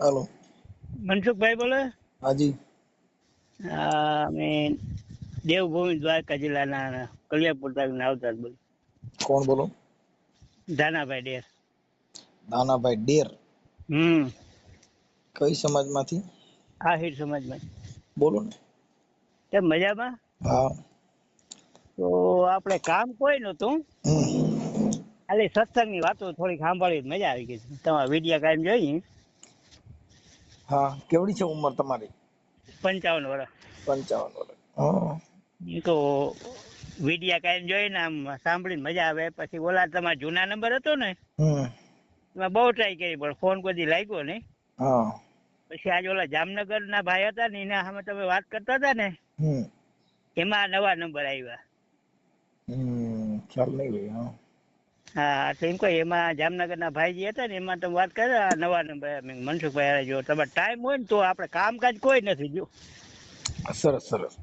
Hello. Mansukhbhai બોલે? हाँ जी। અમે દેવભૂમિ દ્વારકા જિલ્લાના કલિયાપુર તાલુકાના આવતા બોલ. कौन बोलो? ધાનાભાઈ ડેર. दानाभाई डेर। कई समाज माथी? આહિર સમાજમાં. बोलो ने। કેમ મજામાં? हाँ। તો આપણે કામ કોઈ નહોતું, ખાલી સત્સંગની વાતો થોડીક સાંભળી મજા આવી ગઈ. તમારા વિડીયા કાયમ જોઈ. हाँ केवड़ी छे उम्र तुम्हारी? 55 વર્ષ. 55 वर्ष। हाँ। ઈ તો વિડીયા કાયમ જોઈને આમ સાંભળીને મજા આવે. પછી ઓલા તમારા જૂના નંબર હતો ને, એમાં બહુ ટ્રાય કરી પણ ફોન કોઈ દી લાગ્યો નહીં. हाँ। પછી આજે ઓલા જામનગરના ભાઈ હતા ને એના સામે તમે વાત કરતા હતા ને, એમાં નવા નંબર આવ્યા. ખ્યાલ નહીં ભાઈ। हाँ। હા તો એમ કહે એમાં જામનગરના ભાઈ જે હતા ને એમાં તમે વાત કરે નવા નંબર મનસુખભાઈ જો તમારે ટાઈમ હોય ને તો આપણે કામકાજ કોઈ નથી જો. સરસ સરસ।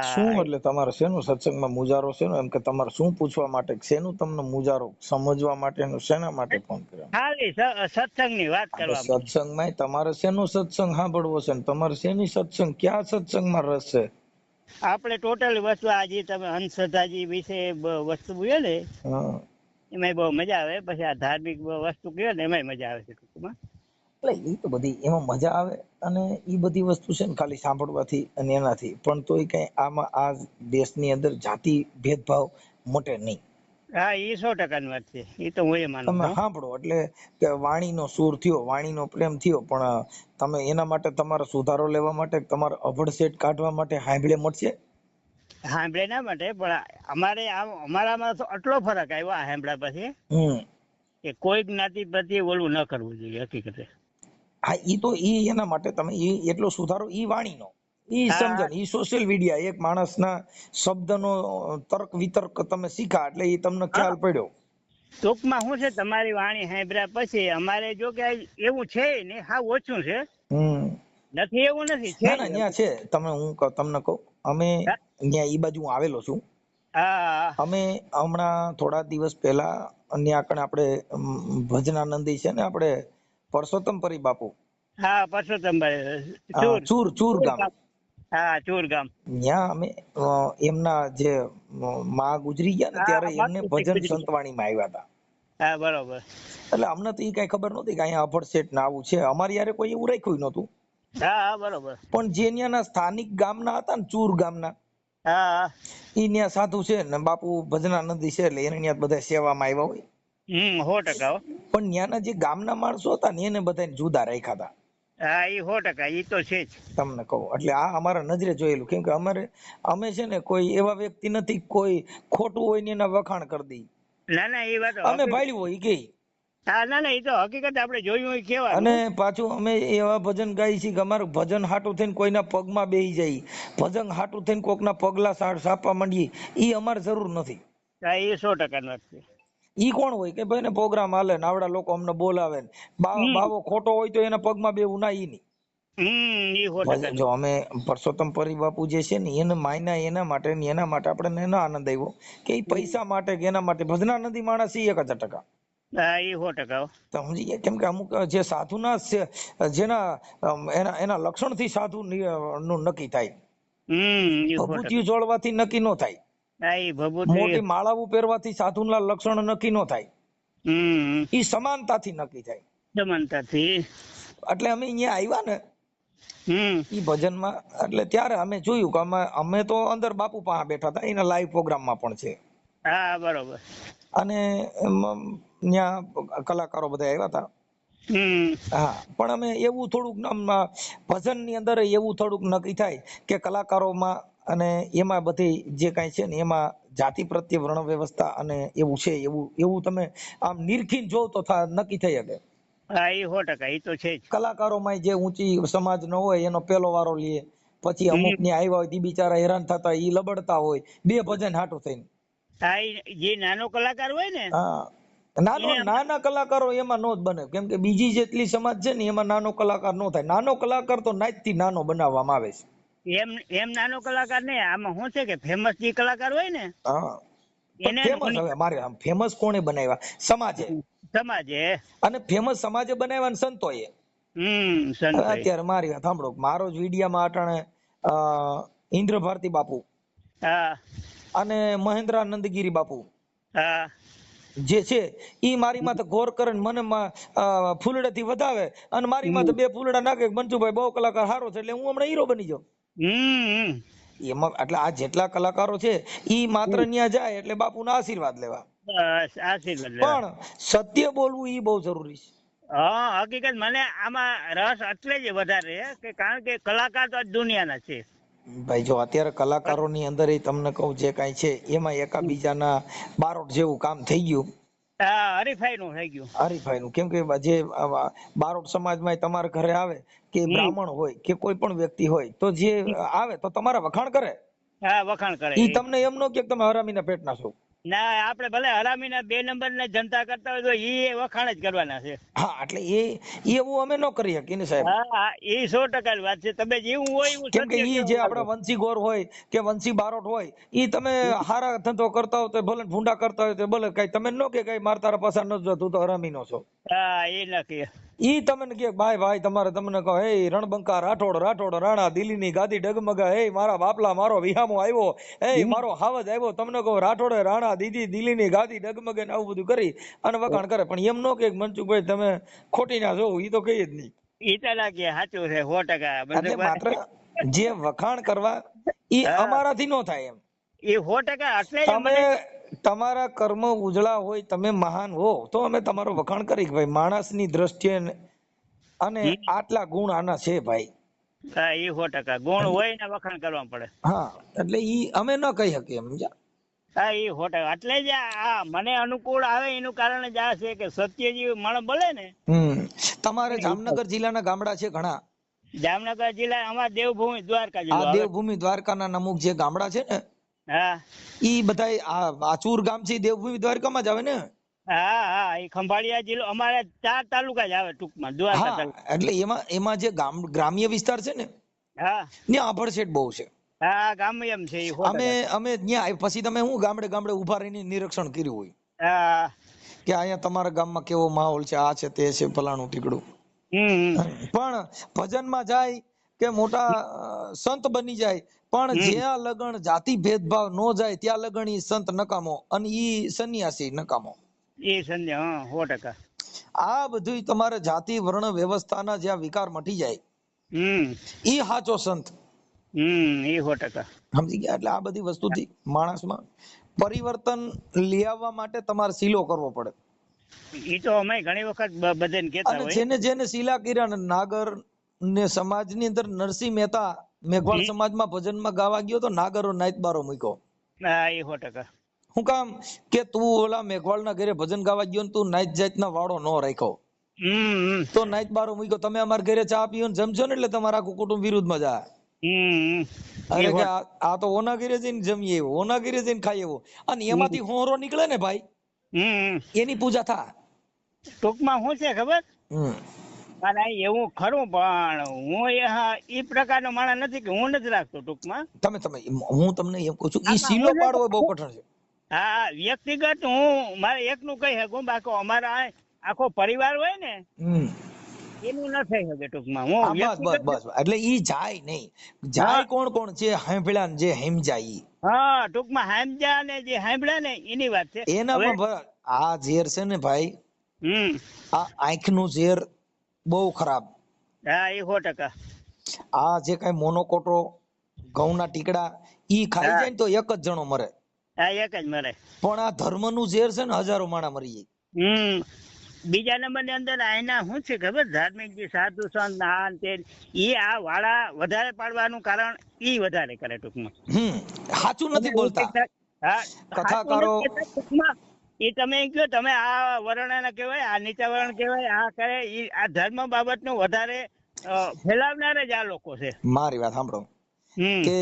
શું હા એટલે તમારે શેનું સત્સંગમાં મુજારો શેનો, એમ કે તમારે શું પૂછવા માટે, શેનું તમને મુજારો સમજવા માટેનું, શેના માટે ફોન કર્યો? ખાલી સત્સંગની વાત કરવા માટે. સત્સંગમાં તમારે શેનો સત્સંગ સાંભળવો છે ને તમારે શેની સત્સંગ, ક્યાં સત્સંગમાં રસ છે? આપણે ટોટલ વસ્તુ આજે તમે અંધશ્રદ્ધાજી વિશે વસ્તુ બોલે ને એમાં બહુ મજા આવે. પછી આ ધાર્મિક વસ્તુ કહે ને એમાં મજા આવે છે ટૂંકમાં. એટલે એ તો બધી એમાં મજા આવે અને એ બધી વસ્તુ છે ને ખાલી સાંભળવાથી અને એનાથી, પણ તોય કઈ આમાં આ દેશની અંદર જાતિ ભેદભાવ મોટે નહીં. હા એ 100% વાત છે, એ તો હું એ માનું તમે છું. સાંભળો એટલે કે વાણીનો સૂર થયો, વાણીનો પ્રેમ થયો, પણ તમે એના માટે તમારે સુધારો લેવા માટે, તમારે અભડસેટ કાઢવા માટે સાંભળે મળશે. સાંભળે ના માટે પણ અમારામાં તો આટલો ફરક આવ્યો આ સાંભળ્યા પછી કે કોઈ જ્ઞાતિ પ્રત્યે ઓલું ન કરવું જોઈએ હકીકતે. હા ઈ તો ઈ એના માટે તમે ઈ એટલો સુધારો ઈ વાણીનો, ઈ સમજણ, ઈ સોશિયલ મીડિયા એક માણસના શબ્દનો તર્ક વિતર્ક તમે શીખા એટલે ઈ તમને ખ્યાલ પડ્યો. ટૂંકમાં શું છે તમારી વાણી સાંભળ્યા પછી અમારે જો કે એવું છે ને હા ઓછું છે, નથી એવું નથી છે. ના ના ન્યા છે, તમે હું તમને કહું, અમે ન્યા ઈ બાજુ આવેલો છું. અમે હમણાં થોડા દિવસ પહેલા ન્યા કણે આપણે ભજનાનંદી છે ને આપણે પરસોત્તમ પરી બાપુ, હા પરસોત્તમભાઈ ચૂર ગામ, હા ચૂર ગામ, ત્યાં અમે એમના જે માં ગુજરી ગયા ને ત્યારે એમને ભજન સંતવાણીમાં આવ્યા હતા. હા બરોબર. એટલે અમને તો ઈ કઈ ખબર નહોતી કે અહીંયા અભડસેટ ને આવું છે, અમારી યારે કોઈ એવું રાખ્યું નહોતું. હા બરોબર. પણ જે ત્યાંના સ્થાનિક ગામના હતા ને ચૂર ગામના, હા ઈ ત્યાં સાધુ છે ને બાપુ ભજનાનંદી છે એટલે એને ત્યાં બધા સેવામાં આવ્યા હોય. 100%. પણ ત્યાંના જે ગામના માણસો હતા ને એને બધાને જુદા રાખ્યા હતા. હા એ 100% એ તો છે જ. તમને કહું એટલે આ અમારા નજરે જોયેલું, કેમ કે અમે છે ને કોઈ એવા વ્યક્તિ નથી કોઈ ખોટું હોય ને એના વખાણ કરી દઈ. ના ના એ વાત અમે ભાળ્યું હોય કે હા ના ના એ તો હકીકત આપણે જોયું હોય કેવાનું. અને પાછું અમે એવા ભજન ગાઈ છીએ કે અમારું ભજન હાટું થઈને કોઈના પગમાં બેહી જાય, ભજન હાટું થઈને કોકના પગલા સાપવા માંડીએ, ઈ અમારે જરૂર નથી. હા એ 100% વાત છે. ઈ કોણ હોય કે ભાઈ ને પ્રોગ્રામ હાલે ને આવડા લોકો અમને બોલાવે ને બાવો ખોટો હોય તો એના પગમાં બેવું ના, ઈ નહીં. જો અમે પરસોત્તમ પરી બાપુ જે છે ને એને માયના એના માટે આપણે એનો આનંદ આવ્યો કે એ પૈસા માટે કે એના માટે ભજનાનંદી માણસ 1000%. હા એ 100%. સમજી ગયા? કેમ કે અમુક જે સાધુના જેના એના લક્ષણ થી સાધુ નું નક્કી થાય, ભભૂતિયું જોડવાથી નક્કી ન થાય, મોટી માળાઓ પહેરવાથી સાધુના લક્ષણ નક્કી ન થાય, ઈ સમાનતાથી નક્કી થાય. સમાનતાથી. એટલે અમે અહીંયા આવ્યા ને ઈ ભજનમાં, એટલે ત્યારે અમે જોયું કે અમે તો અંદર બાપુ પાસે બેઠા હતા, એના લાઈવ પ્રોગ્રામમાં પણ છે. હા બરોબર. અને ત્યાં કલાકારો બધા આવ્યા હતા. હા પણ અમે એવું થોડુંક ભજન ની અંદર એવું થોડુંક નક્કી થાય કે કલાકારોમાં અને એમાં બધી જે કઈ છે ને એમાં જાતિ પ્રત્યે વર્ણ વ્યવસ્થા અને એવું છે, એવું તમે આમ નિરખીને જોવ તો નક્કી થઈ શકે. હા એ 100% એ તો છે જ. કલાકારોમાં જે ઊંચી સમાજ નો હોય એનો પેલો વારો લે, પછી અમુક ને આવ્યા હોય તે બિચારા હેરાન થતા ઈ લબડતા હોય બે ભજન હાટું થઈને. હા જે નાનો કલાકાર હોય ને, નાના કલાકારો એમાં નો જ બને, કેમ કે બીજી જેટલી સમાજ છે ને એમાં નાનો કલાકાર નો થાય. નાનો કલાકાર તો નાચ થી નાનો બનાવવામાં આવે છે. એમ નાનો કલાકાર ને આમાં શું છે કે ફેમસ જે કલાકાર હોય ને, ફેમસ હવે મારે ફેમસ કોણે બનાવ્યા? સમાજે. સમાજે. અને ફેમસ સમાજે બનાવ્યા ને સંતોએ. સંતભાઈ. અત્યારે મારી વાત સાંભળો, મારો જ વિડિયામાં અટાણે ઇન્દ્ર ભારતી બાપુ હા અને મહેન્દ્રાનંદગીરી બાપુ હા જે છે ઈ મારી માથે ગોર કરે ને મને ફૂલડેથી વધાવે અને મારી માથે 2 ફૂલડા નાખે, મંજુભાઈ બહુ કલાકાર સારો છે, એટલે હું હમણાં હીરો બની જાઉં. એમાં એટલે આ જેટલા કલાકારો છે ઈ માત્ર ન્યા જાય એટલે બાપુના આશીર્વાદ લેવા. બસ આશીર્વાદ લેવા. પણ સત્ય બોલવું ઈ બહુ જરૂરી છે. હા હકીકત મને આમાં રસ એટલે જ વધારે છે કે કારણ કે કલાકાર તો આજ દુનિયાના છે ભાઈ. જો અત્યારે કલાકારોની અંદર તમને કહું જે કાંઈ છે એમાં એકાબીજાના બારોટ જેવું કામ થઈ ગયું. હા હરીફાઈ નું થઈ ગયું. હરીફાઈનું કેમ કે જે બારોટ સમાજમાં તમારા ઘરે આવે કે બ્રાહ્મણ હોય કે કોઈ પણ વ્યક્તિ હોય તો જે આવે તો તમારા વખાણ કરે. હા વખાણ કરે. ઈ તમને એમ નો કે તમે હરામીના પેટના છો. ના આપણે ભલે હરામીના 2 નંબરના જનતા કરતા હોય તો ઈ વખાણ જ કરવાના છે. હા એટલે એવું અમે ન કરી શકીએ ને સાહેબ. હા એ 100% વાત છે. તમે જેવું હોય એવું કેમ કે ઈ જે આપડા સત્ય. વંશી ગોર હોય કે વંશી બારોટ હોય ઈ તમે હારા ધંધો કરતા હોય તો ભલે ભૂંડા કરતા હોય તો ભલે કઈ તમે ન કે કઈ માર તારા પસાર ન જો તું તો હરામી નો છો. હા એ નક્કી. ઈ તમને કે ભાઈ તમને કહો હે રણબંકા રાઠોડ રાણા દિલ્હીની ગાદી ડગમગા, હે મારા બાપલા મારો વિહામો આવ્યો, હે મારો હાવજ આવ્યો, તમને કહો રાઠોડે રાણા દીદી દિલ્હીની ગાદી ડગમગે ને આવું બધું કરી અને વખાણ કરે. પણ એમ નો કે મનસુખભાઈ તમે ખોટી ના જોવું, ઈ તો કઈ જ નહીં. ઈ તો લાગે સાચું છે 100%. એટલે માત્ર જે વખાણ કરવા ઈ અમારાથી નો થાય એમ. એ 100% એટલે તમે તમારા કર્મ ઉજળા હોય, તમે મહાન હો તો અમે તમારો વખાણ કરી ભાઈ માણસની દ્રષ્ટિએ અને આટલા ગુણ આના છે ભાઈ. હા એ 100% ગુણ હોય ને વખાણ કરવા પડે. હા એટલે ઈ અમે ન કહી શકીએ સમજ્યા. હા એ 100% એટલે જ આ મને અનુકૂળ આવે એનું કારણ જ આ છે કે સત્યજી માણસ બોલે ને. તમારે જામનગર જિલ્લાના ગામડા છે ઘણા. જામનગર જિલ્લા અમારા દેવભૂમિ દ્વારકા જિલ્લો. આ દેવભૂમિ દ્વારકાના અમુક જે ગામડા છે ને હા ઈ બધા આચુર ગામ છે દેવભૂમિ દ્વારકામાં જ આવે ને. હા એ ખંભાળિયા જિલ્લો અમારે 4 તાલુકા જ આવે ટૂંકમાં દ્વારકા તાલુકા. એટલે એમાં જે ગ્રામ્ય વિસ્તાર છે ને હા ત્યાં આભડછેટ બહુ છે. હા ગામ એમ છે. અમે ત્યાં પછી તમે હું ગામડે ઉભા રહીને નિરીક્ષણ કર્યું હોય હા કે અહીંયા તમારા ગામમાં કેવો માહોલ છે, આ છે તે છે ફલાણું ટીકડું. પણ ભજનમાં જાય કે મોટા સંત બની જાય પણ જ્યાં લગન જાતિ ભેદભાવ નો જાય ત્યાં લગન ઈ સંત નકામો અને ઈ સન્યાસી નકામો. એ સંધ્યા 100%. આ બધું તમારે જાતિ વર્ણ વ્યવસ્થાના જ્યાં વિકાર મટી જાય ઈ સાચો સંત. એ 100%. સમજી ગયા. એટલે આ બધી વસ્તુથી માણસમાં પરિવર્તન લઈ આવવા માટે તમારે શીલો કરવો પડે. ઈ તો અમે ઘણી વખત બધાને કહેતા હોય. અને જેને શીલા કર્યા નાગર ને સમાજની અંદર નરસિંહ મહેતા મેઘવાળ સમાજમાં ભજનમાં ગાવા ગયો તો નાગરો નાઈતબારો મૂક્યો. હા એ 100%. શું કામ કે તું ઓલા મેઘવાળના ઘરે ભજન ગાવા ગયો ને તું નાઈત જાતના વાળો ન રાખ્યો તો નાઈતબારો મૂક્યો. તમે અમારા ઘરે ચા પીઓ ને જમશો ને એટલે તમારા આખું કુટુંબ વિરુદ્ધમાં જાય. અરે કે આ તો ઓના ઘરે જઈને જમીએ એવો, ઓના ઘરે જઈને ખાઈ એવો, અને એમાંથી હોરો નીકળે ને ભાઈ એની પૂજા થા. ટૂંકમાં શું છે ખબર? અને એવું ખરું પણ હું એ પ્રકારનો માણસ નથી કે હું નથી રાખતો ટૂંકમાં. હું તમને એમ કહું છું ઈ શીલો પાડવો બહુ કઠણ છે. હા વ્યક્તિગત હું મારે એકનું કહી શકું, બાકી અમારા આખો પરિવાર હોય ને એનું ન થઈ શકે ટૂંકમાં. હું બસ એટલે ઈ જાય નહીં. જાય કોણ છે હાંભળ્યા ને જે સમજાય. હા ટૂંકમાં હાંભળ્યા ને જે હાંભળ્યા ને એની વાત છે. એનામાં આ ઝેર છે ને ભાઈ, આ આંખનું ઝેર બહુ ખરાબ. હા એ 100%. આ જે કઈ મોનોકોટો ઘઉંના ટીકડા ઈ ખાઈ જાય ને તો એક જ જણો મરે. હા એક જ મરે. પણ આ ધર્મનું ઝેર છે ને હજારો માણા મરી જાય. બીજા નંબરની અંદર આના શું છે ખબર? ધાર્મિક જે સાધુ સંત આ તે ઈ આ વાળા વધારે પાડવાનું કારણ ઈ વધારે કરે ટૂંકમાં. સાચું નથી બોલતા કથાકારો. એ તમે કયો તમે આ વર્ણના કહેવાય, આ નીચા વર્ણ કહેવાય, આ કરે આ ધર્મ બાબતનું વધારે ફેલાવનાર જ આ લોકો છે. મારી વાત સાંભળો કે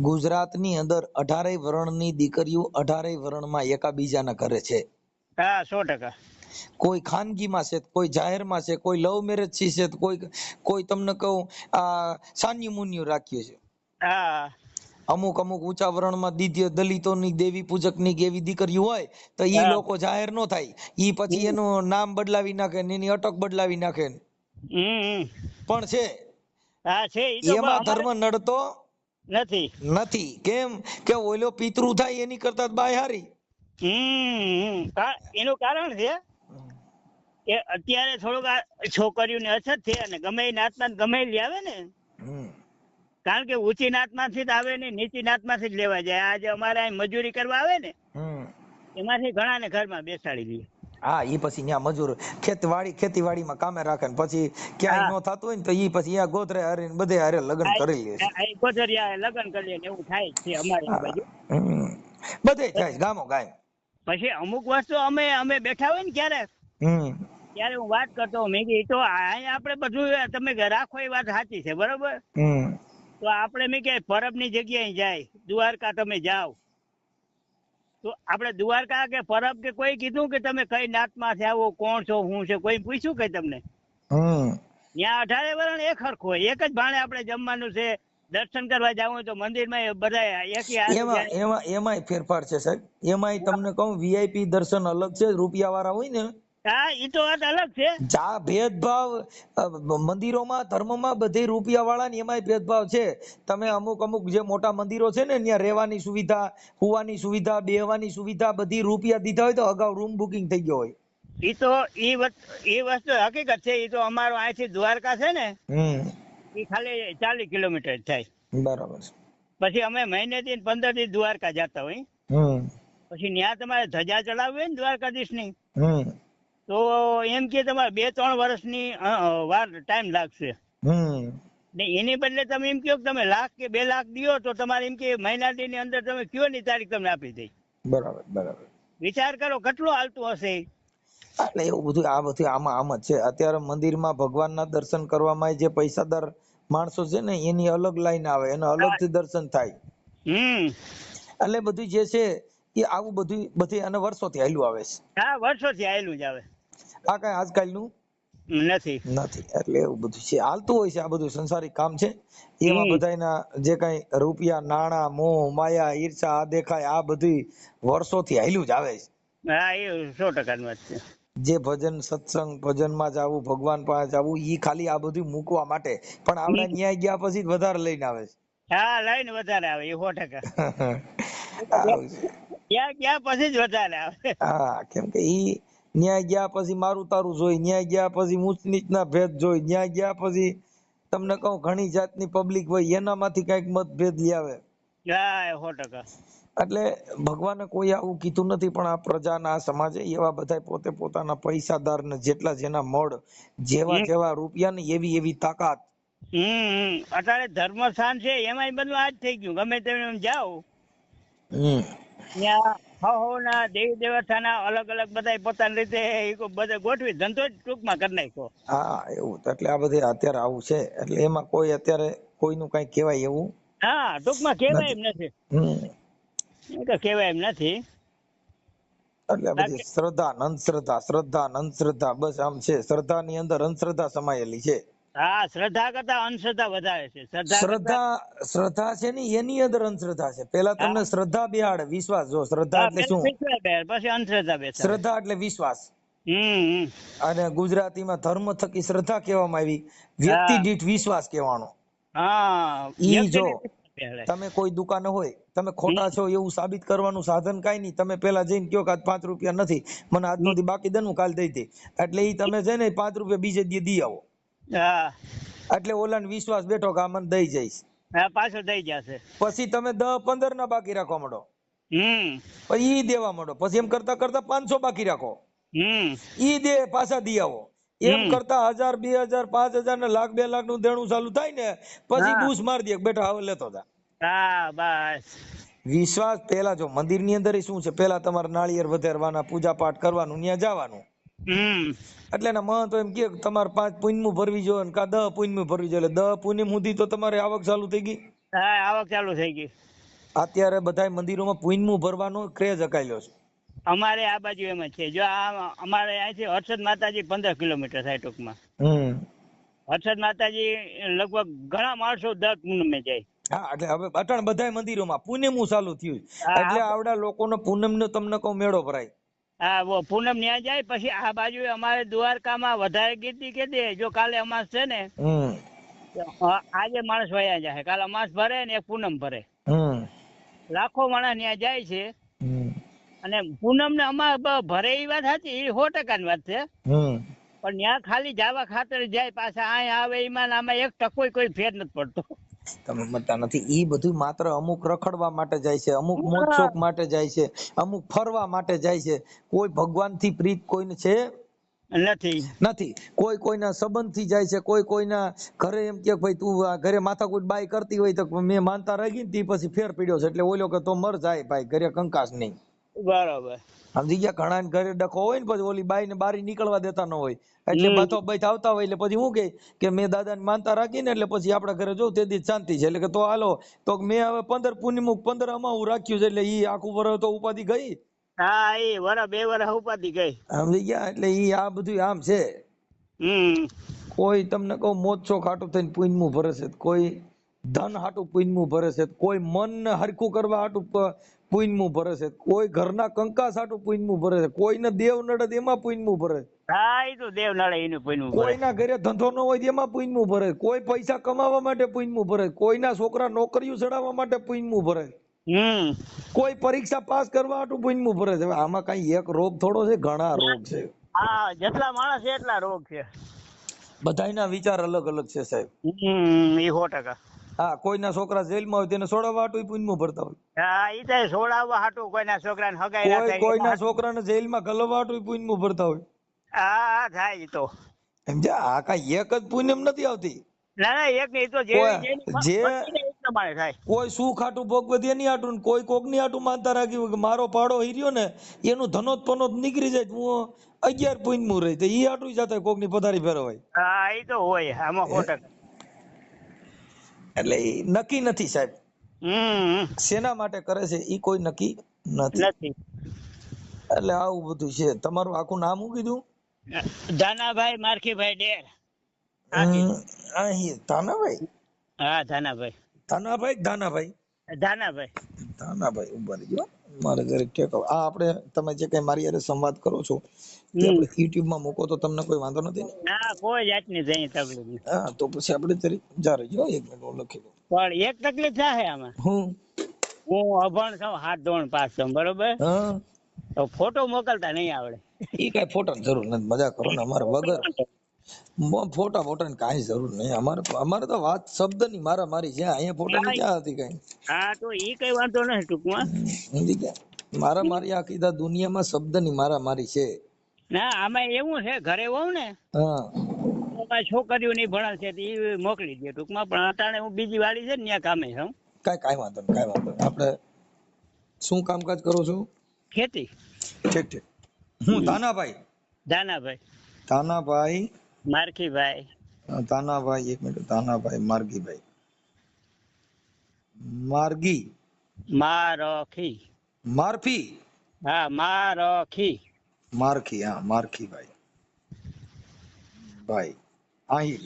ગુજરાતની અંદર 18 વર્ણની દીકરીઓ 18 વર્ણમાં એકાબીજાના ઘરે છે. હા 100%. કોઈ ખાનગીમાં છે, કોઈ જાહેરમાં છે, કોઈ લવ મેરેજ છે, કોઈ તમને કહું આ સાન્યુ મુન્યુ રાખ્યું છે. હા અમુક ઊંચા વર્ણમાં દલિતોની દેવી પૂજકની એવી દીકરીઓ હોય તો ઈ લોકો જાહેર નો થાય. ઈ પછી એનું નામ બદલાવી નાખે ને એની અટક બદલાવી નાખે. પણ છે હા છે, ઈ તો એમાં ધર્મ નડતો નથી. નથી. કેમ કે ઓલો પિતૃ થાય એની કરતા બાય હારી. એનું કારણ છે કે અત્યારે થોડુંક છોકરીઓને અછત છે, અને ગમે એ નાતના ગમે એ આવે ને, કારણ કે ઊંચી નાતમાંથી જ આવે ને નીચી નાતમાંથી જ લેવા જાય. આજે અમારે અહીં મજૂરી કરવા આવે ને, એમાંથી ઘણા ને ઘરમાં બેસાડી દઈએ. હા, ઈ પછી ત્યાં મજૂર ખેતીવાડીમાં કામે રાખે ને પછી ક્યાંય નો થતું હોય ને તો ઈ પછી અહીંયા ગોતરે હરીને બધે હારે લગ્ન કરી લે છે. ગોધરિયા લગ્ન કરી લે ને એવું થાય છે અમારે આ બાજુ. બધે થાય ગામો ગાય. પછી અમુક વસ્તુ અમે બેઠા હોય ને ક્યારેક, ત્યારે હું વાત કરતો મેં કીધું તો અહીંયા આપણે બધું તમે રાખો એ વાત સાચી છે, બરોબર. તો આપણે મેં કે પરબની જગ્યાએ જાય, દ્વારકા તમે જાઓ તો આપણે દ્વારકા કે પરબ કે કોઈ કીધું કે તમે કઈ નાતમાંથી આવો, કોણ છો, હું છે, કોઈ પૂછ્યું કઈ તમને? ત્યાં 18 વરણ એક હરખું હોય, એક જ ભાણે આપણે જમવાનું છે. દર્શન કરવા જવું હોય તો મંદિરમાં બધા એમાંય ફેરફાર છે સાહેબ. એમાંય તમને કહું વીઆઈપી દર્શન અલગ છે, રૂપિયા વાળા હોય ને. હા, ઈ તો વાત અલગ છે. જા ભેદભાવ મંદિરોમાં ધર્મમાં બધે રૂપિયા વાળા ને એમાંય ભેદભાવ છે. તમે અમુક જે મોટા મંદિરો છે ને ત્યાં રહેવાની સુવિધા, હુવાની સુવિધા, બેહવાની સુવિધા બધી રૂપિયા દીધા હોય તો અગાઉ રૂમ બુકિંગ થઈ ગયો હોય. ઈ તો ઈ વસ્તુ હકીકત છે. ઈ તો અમારો અહીંથી દ્વારકા છે ને, ઈ ખાલી 40 કિલોમીટર થાય. બરાબર છે. પછી અમે મહિનેથી 15 દી દ્વારકા જતા હોય. પછી ત્યાં તમારે ધજા ચડાવવી હોય ને દ્વારકાધીશ ની, તો એમ કે તમારે 2-3 વર્ષની વાર ટાઈમ લાગશે. ને એની બદલે તમે એમ કહો કે તમે 1 લાખ કે 2 લાખ દિયો તો તમારે એમ કે મહિના દી ની અંદર તમે કયો ની તારીખ તમને આપી દઈ. બરાબર. વિચાર કરો કેટલું હાલતું હશે. એટલે એવું બધું આ બધું આમ જ છે. અત્યારે મંદિરમાં ભગવાનના દર્શન કરવામાં જે પૈસાદાર માણસો છે ને એની અલગ લાઈન આવે, એના અલગથી દર્શન થાય. એટલે બધું જે છે એ આવું બધું અને વર્ષોથી હાલ્યું આવે છે. હા, વર્ષોથી હાલ્યું જ આવે. આ કઈ આજકાલનું નથી. એટલે એવું બધું છે, હાલતું હોય છે. આ બધું સંસારિક કામ છે. એમાં બધાના જે કઈ રૂપિયા, નાણા, મોહ, માયા, ઈર્ષા, આ દેખાય, આ બધું વર્ષોથી હાલ્યું જ આવે છે. હા, એ 100% વાત છે. જે ભજન સત્સંગ ભજનમાં જવું, ભગવાન પાસે જવું, ઈ ખાલી આ બધું મૂકવા માટે. પણ આપણે ન્યાય ગયા પછી વધારે લઈને આવે છે. હા, લઈને વધારે આવે એ 100%. ત્યાં પછી જ વધારે આવે. હા, કેમ કે ઈ ન્યાય ગયા પછી મારું તારું જોઈ, ન્યાય ગયા પછી ઊંચ નીચના ભેદ જોઈ, ન્યાય ગયા પછી તમને કહું ઘણી જાતની પબ્લિક હોય એનામાંથી કઈક મતભેદ લઈ આવે. હા, 100%. એટલે ભગવાને કોઈ આવું કીધું નથી, પણ આ પ્રજાના સમાજે એવા બધા પોતે પોતાના પૈસાદાર ને જેટલા જેના મળ, જેવા રૂપિયા ને એવી તાકાત. અત્યારે ધર્મ સ્થાન છે એમાં બધું આજ થઈ ગયું. ગમે તેમ જાઓ ત્યાં ના દેવી દેવતાના અલગ બધા પોતાની રીતે બધા ગોઠવી ધંધો જ ટૂંકમાં કરી નાખ્યો. હા, એવું એટલે આ બધે અત્યારે આવું છે. એટલે એમાં કોઈ અત્યારે કોઈનું કઈ કહેવાય એવું ટૂંકમાં કહેવાય એમ નથી. કહેવાય એમ નથી. એટલે બધી શ્રદ્ધા બસ આમ છે. શ્રદ્ધા ની અંદર અંધશ્રદ્ધા સમાયેલી છે. હા, શ્રદ્ધા કરતા અંધશ્રદ્ધા વધારે છે. શ્રદ્ધા છે ને એની અંદર અંધશ્રદ્ધા છે. પેલા તમને શ્રદ્ધા બેહાડે, વિશ્વાસ. જો શ્રદ્ધા એટલે શું? પછી અંધશ્રદ્ધા બેસાડે. શ્રદ્ધા એટલે વિશ્વાસ. અને ગુજરાતીમાં ધર્મ થકી શ્રદ્ધા કહેવામાં આવી, વ્યક્તિ દીઠ વિશ્વાસ કહેવાનો. ઈ જો તમે કોઈ દુકાને હોય, તમે ખોટા છો એવું સાબિત કરવાનું સાધન કઈ નહીં. તમે પેલા જઈને કયો કે 5 રૂપિયા નથી, મને આજનો દી બાકી દે, હું કાલ દઈ દે. એટલે ઈ તમે છે ને 5 રૂપિયા બીજે દી દી આવો. એટલે ઓલાને વિશ્વાસ બેઠો કે આ મને દઈ જઈશ, પાછો દઈ જશે. પછી તમે 10-15 ના બાકી રાખવા માંડો, પછી ઈ દેવા માંડો. પછી એમ કરતા કરતા 500 બાકી રાખો, ઈ દે પાછા દી આવો. એમ કરતા 1000, 2000, 5000 ને 1 લાખ 2 લાખ નું દેણું ચાલુ થાય ને પછી બૂસ મારી દે બેટા હવે લેતો જા. વિશ્વાસ પેલા જો મંદિર ની અંદર શું છે, પેલા તમારે નાળિયેર વધારવાના, પૂજા પાઠ કરવાનું, ત્યાં જવાનું. એટલે એના મહંતો એમ કે તમારે 5 પુણ્યમું ભરવી જોઈએ કા 10 પુણ્યમું ભરવી જોઈએ. એટલે 10 પુણ્યમ સુધી તો તમારે આવક ચાલુ થઈ ગઈ. આવક ચાલુ થઈ ગઈ. અત્યારે બધા મંદિરોમાં પુણ્યમું ભરવાનો ક્રેઝ અકાયેલો છે. અમારે આ બાજુ એમ જ છે. જો અમારે અહીંથી હર્ષદ માતાજી 15 કિલોમીટર થાય ટૂંકમાં. હર્ષદ માતાજી લગભગ ઘણા માણસો દર પૂનમે જાય. હા, એટલે હવે અટાણ બધા મંદિરોમાં પૂનમું ચાલુ થયું. એટલે આવડા લોકોનો પૂનમ નો તમને કહું મેળો ભરાય. હા પૂનમ ન્યા જાય પછી આ બાજુ અમારે દ્વારકામાં વધારે ગીતી કે દે જો કાલે અમાસ છે ને આજે માણસ વયા જાય કાલે અમાસ ભરે ને એક પૂનમ ભરે લાખો માણસ ન્યા જાય છે અને પૂનમ ને અમાસ ભરે એ વાત સાચી એ 100% વાત છે પણ ત્યાં ખાલી જવા ખાતર જાય પાછા અહીંયા આવે એમાં આમાં 1% કોઈ ફેર નથી પડતો તમે મતતા નથી ઈ બધું માત્ર અમુક રખડવા માટે જાય છે અમુક મોજ શોખ માટે જાય છે અમુક ફરવા માટે જાય છે કોઈ ભગવાન થી પ્રીત કોઈને છે નથી કોઈ કોઈના સંબંધ થી જાય છે કોઈ કોઈના ઘરે એમ કે ભાઈ તું ઘરે માથાકૂટ બાઈ કરતી હોય તો મેં માનતા રહી ગઈ પછી ફેર પડ્યો છે એટલે ઓલો કે તો મર જાય ભાઈ ઘરે કંકાસ નહીં બરોબર સમજી ગયા ઘણા ઘરે ડખો હોય ને પછી ઓલી બાઈ ને બારી નીકળવા દેતા ન હોય એટલે બાથો બાઈ આવતા હોય એટલે પછી હું કે મેં દાદા ને માનતા રાખીને એટલે પછી આપડા ઘરે જો તે દી શાંતિ છે એટલે કે તો હાલો તો મેં હવે 15 પૂનમ 15 આમાં હું રાખ્યું છે એટલે ઈ આખું વરસ તો ઉપાધિ ગઈ હા એ વરસ 2 વરસ ઉપાધિ ગઈ સમજી ગયા એટલે ઈ આ બધું આમ છે કોઈ તમને કહું મોજ શોખ હાટું થઈને પૂનમું ભરે છે કોઈ ધન હાટું પૂનમું ભરે છે કોઈ મન ને હરખું કરવા હાટું પૂનમું ભરે છે કોઈ ઘરના કંકાસ હાટું પૂનમું ભરે છે કોઈને દેવ નડે એમાં પૂનમું ભરે હા એ તો દેવ નડે એનું પૂનમું ભરે કોઈના ઘરે ધંધો ન હોય એમાં પૂનમું ભરે કોઈ પૈસા કમાવા માટે પૂનમું ભરે કોઈના છોકરા નોકરીઓ ચડાવવા માટે પૂનમું ભરે કોઈ પરીક્ષા પાસ કરવા હાટું પૂનમું ભરે છે આમાં કઈ એક રોગ થોડો છે ઘણા રોગ છે હા જેટલા માણસ છે એટલા રોગ છે બધાયના વિચાર અલગ અલગ છે સાહેબ એ 100% હા કોઈના છોકરા જેલમાં હોય તેને છોડાવવા હાટું પૂનમું ભરતા હોય હા ઈ તો છોડાવવા હાટું કોઈના છોકરાને હગાઈ ના થાય કોઈના છોકરાને જેલમાં ગલવા હાટું પૂનમું ભરતા હોય હા થાય તો સમજ્યા આ કઈ એક જ પૂનમ નથી આવતી ના એક નહીં તો જે પ્રમાણે થાય કોઈ સુખ હાટું ભોગવત એની હાટું કોઈ કોક ની હાટું માનતા રાખ્યું કે મારો પાડો હીર્યો ને એનું ધનોત પનોત નીકળી જાય હું 11 પૂનમું રહી તો ઈ હાટું જતા કોક ની પધારી ફેરવાય હા એ તો હોય આમાં 100% એટલે નક્કી નથી સાહેબ શેના માટે કરે છે ઈ કોઈ નક્કી નથી એટલે આવું બધું છે તમારું આખું નામ શું કીધું ધાનાભાઈ મારખીભાઈ ડેર અહીં ધાનાભાઈ હા ધાનાભાઈ ઉભા રહેજો મારે જરીક ટેકો આ આપણે તમે જે કઈ મારી હારે સંવાદ કરો છો તે આપણે YouTube માં મૂકો તો તમને કોઈ વાંધો નથી ને ના કોઈ જાતની જઈ તકલીફ નહીં હા તો પછી આપણે જરીક જા રહેજો 1 મિનિટ લખી દો પણ એક તકલીફ થાય આમાં હું અભણ છું હાથ ધોણ પાસ છું બરોબર તો ફોટો મોકલતા નહીં આવડે ઈ કઈ ફોટાની જરૂર નથી મજા કરો ને અમારે વગર ફોટા ની કાંઈ જરૂર નહીં અમારે તો વાત શબ્દની મારામારી છે અહીંયા ફોટાની ક્યાં હતી કઈ હા તો ઈ કઈ વાંધો નથી ટૂંકમાં સમજી ગયા મારામારી આ કીધા દુનિયામાં શબ્દની મારામારી છે ના આમાં એવું છે ઘરે હોઉં ને છોકરીઓ ની ભણે છે એ મોકલી દે ટૂંકમાં પણ અટાણે હું બીજી વાળી છે ને ત્યાં કામે છું કાંઈ વાંધો નહીં આપણે શું કામકાજ કરો છો ખેતી ઠીક હું ધાનાભાઈ મારખીભાઈ 1 મિનિટ ધાનાભાઈ મારખીભાઈ આહિર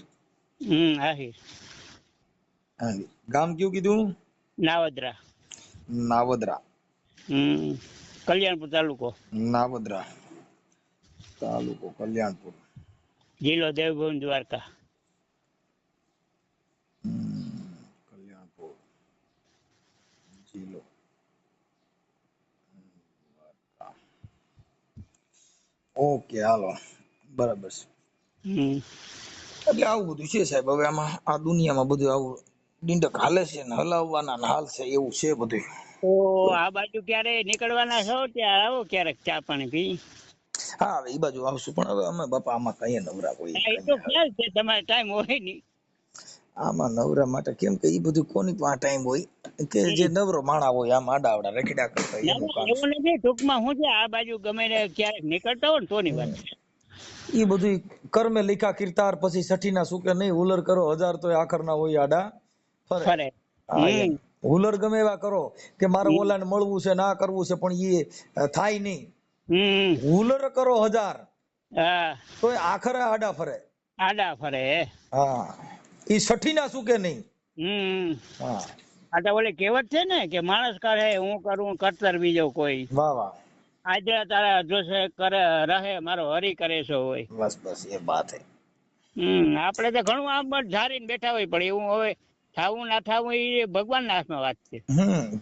ગામ કયું કીધું નાવદરા કલ્યાણપુર તાલુકો કલ્યાણપુર જિલ્લો દેવભૂમિ દ્વારકા કલ્યાણપુર જિલ્લો ઓકે હાલો બરાબર છે એટલે આવું બધું છે સાહેબ હવે આમાં આ દુનિયામાં બધું આવું ડીંડક હાલે છે ને હલાવવાના હાલ છે એવું છે બધું તો આ બાજુ ક્યારે નીકળવાના છો ત્યાં આવો ક્યારેક ચા પાણી પી હા હવે એ બાજુ આવશું પણ હવે અમે બાપા આમાં કઈ નવરા કોઈ તમારે ટાઈમ હોય નહીં આમાં નવરા માટે કેમ કે એ બધું કોની પાસે ટાઈમ હોય કે જે નવરો માણા હોય આમ આડાવડા રખડ્યા કરતા એવું નથી ટૂંકમાં હું છે આ બાજુ ગમે ને ક્યારેક નીકળતા હોય ને તોની વાત એ બધું કર્મે લીખા કીર્તાર પછી સઠીના સુકે નહીં હુલર કરો 1000 તો આખરના હોય આડા ફરે હુલર ગમે એવા કરો કે મારે ઓલાને મળવું છે ના કરવું છે પણ એ થાય નહીં હુલર કરો 1000 તો આખરે આડા ફરે હા એ સઠીના સુકે નહીં આ તો ઓલી કહેવત છે ને કે માણસ કરે હું કરું કરતર બીજો કોઈ વાહ આજે તારા જોશે કરે રહે મારો હરી કરે છો હોય. બસ બસ એ બાત હે. આપણે તો ઘણું આમ ધારીને બેઠા હોય પણ એવું હવે થાવું ના થાવું એ ભગવાનના હાથમાં વાત છે.